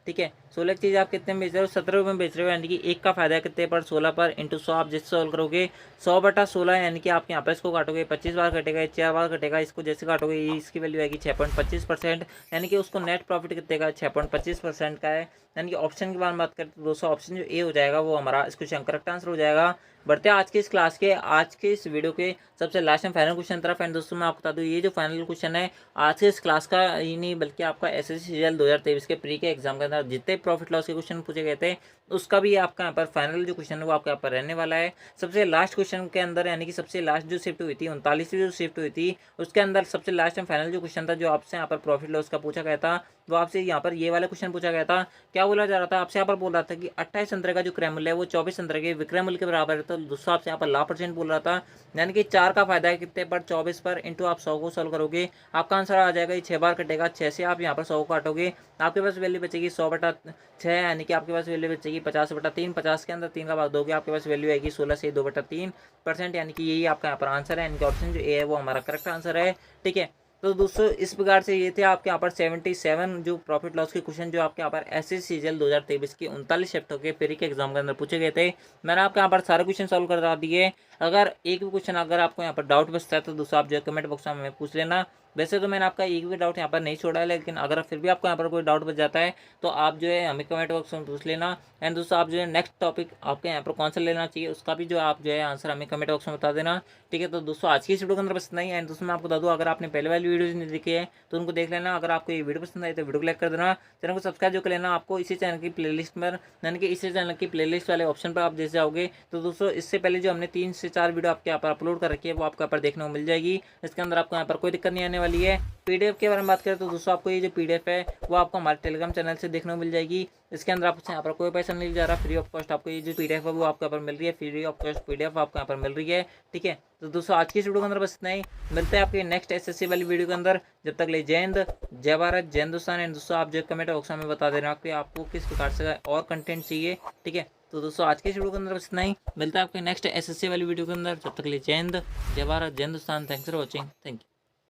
ठीक है। 16 की चीज़ आप कितने में बेच रहे हो, 17 रुपये में बेच रहे हो। यानी कि एक का फायदा है कितने पर, 16 पर, इंटू 100 आप जैसे सॉल्व करोगे 100/16, यानी कि आप यहाँ पर इसको काटोगे 25 बार कटेगा, 4 बार कटेगा, इसको जैसे काटोगे ये इसकी वैल्यू आएगी 6.25%। यानी कि उसको नेट प्रॉफिट कितने का, 6.25% का है। यानी कि ऑप्शन की बात करते हैं दोस्तों, ऑप्शन जो ए हो जाएगा वो हमारा इस क्वेश्चन करेक्ट आंसर हो जाएगा। बढ़ते हैं आज के इस क्लास के, आज के इस वीडियो के सबसे लास्ट एंड फाइनल क्वेश्चन तरफ। एंड दोस्तों मैं आपको बता दूं, ये जो फाइनल क्वेश्चन है आज के इस क्लास का ही नहीं बल्कि आपका एसएससी सीजीएल 2023 के प्री के एग्जाम के अंदर जितने प्रॉफिट लॉस के क्वेश्चन पूछे गए थे उसका भी आपका यहाँ पर फाइनल जो क्वेश्चन है वो आपके यहाँ पर रहने वाला है। सबसे लास्ट क्वेश्चन के अंदर यानी कि सबसे लास्ट जो शिफ्ट हुई थी 39वीं जो शिफ्ट हुई थी उसके अंदर सबसे लास्ट एंड फाइनल जो क्वेश्चन था जो आपसे यहाँ पर प्रॉफिट लॉस का पूछा गया था, वो आपसे यहाँ पर ये वाला क्वेश्चन पूछा गया था। क्या बोला जा रहा था, आपसे यहाँ पर बोल रहा था कि 28 संतरे का जो क्रय मूल्य है वो 24 संतरे के विक्रय मूल्य के बराबर है, तो दोस्तों आपसे यहाँ पर लाभ परसेंट बोल रहा था। यानी कि 4 का फायदा है कितने पर, 24 पर, इंटू आप 100 को सॉल्व करोगे आपका आंसर आ जाएगा ये 6 बार कटेगा, 6 से आप यहाँ पर 100 को काटोगे आपके पास वैल्यू बचेगी 100/6, यानी कि आपके पास वैल्यू बचेगी 50/3, 50 के अंदर 3 का भाग दोगे आपके पास वैल्यू आएगी 16 से 2/3%। यानी कि यही आपका यहाँ पर आंसर है, यानी कि ऑप्शन जो ए है वो हमारा करेक्ट आंसर है, ठीक है। तो दोस्तों इस प्रकार से ये थे आपके यहाँ पर 77 जो प्रॉफिट लॉस के क्वेश्चन जो आपके यहाँ पर एसएससी सीजीएल 2023 की 39 शिफ्टों के प्री के एग्जाम के अंदर पूछे गए थे। मैंने आपके यहाँ पर सारे क्वेश्चन सॉल्व करवा दिए। अगर एक भी क्वेश्चन अगर आपको यहाँ पर डाउट बचता है तो दोस्तों आप जो है कमेंट बॉक्स में हमें पूछ लेना। वैसे तो मैंने आपका एक भी डाउट यहाँ पर नहीं छोड़ा है, लेकिन अगर फिर भी आपको यहाँ पर कोई डाउट बच जाता है तो आप जो है हमें कमेंट बॉक्स में पूछ लेना। एंड दोस्तों आप जो है नेक्स्ट टॉपिक आपके यहाँ पर कौन सा लेना चाहिए उसका भी जो आप जो है आंसर हमें कमेंट बॉक्स में बता देना, ठीक है। तो दोस्तों आज की इस वीडियो के अंदर बस इतना ही। एंड दोस्तों मैं आपको बता दूँ अगर आपने पहले वाली वीडियो नहीं देखी है तो उनको देख लेना। अगर आपको ये वीडियो पसंद आई तो वीडियो को लाइक कर देना, चैनल को सब्सक्राइब जो कर लेना। आपको इसी चैनल की प्लेलिस्ट पर यानी कि इसी चैनल की प्लेलिस्ट वाले ऑप्शन पर आप जैसे जाओगे तो दोस्तों इससे पहले जो हमने 3 से 4 वीडियो आपके यहाँ पर अपलोड कर रखी है वो आपको यहाँ पर देखने को मिल जाएगी। इसके अंदर आपको यहाँ पर कोई दिक्कत नहीं आने वाली है। पीडीएफ के बारे में बात करें तो दोस्तों आपको ये जो पीडीएफ है वो आपको हमारे टेलीग्राम चैनल से देखने को मिल जाएगी। इसके अंदर आपको यहाँ पर कोई पैसा नहीं जा रहा, फ्री ऑफ कॉस्ट आपको ये जो पीडीएफ है वो आपको यहाँ पर मिल रही है, फ्री ऑफ कॉस्ट पीडीएफ आपको यहाँ पर मिल रही है, ठीक है। तो दोस्तों आज की इस वीडियो के अंदर बस इतना ही, मिलते हैं आपके नेक्स्ट एसएससी वाली वीडियो के अंदर। जब तक ले जय हिंद, जय भारत, जय हिंदुस्तान। एंड दोस्तों आप जो कमेंट बॉक्स में बता देना कि आपको किस प्रकार से और कंटेंट चाहिए, ठीक है। तो दोस्तों आज के इस वीडियो के अंदर बस इतना ही, मिलता है आपके नेक्स्ट एसएससी वाली वीडियो के अंदर। जब तक ले जय हिंद, जय भारत, जय Hindustan. Thanks for watching, thank you.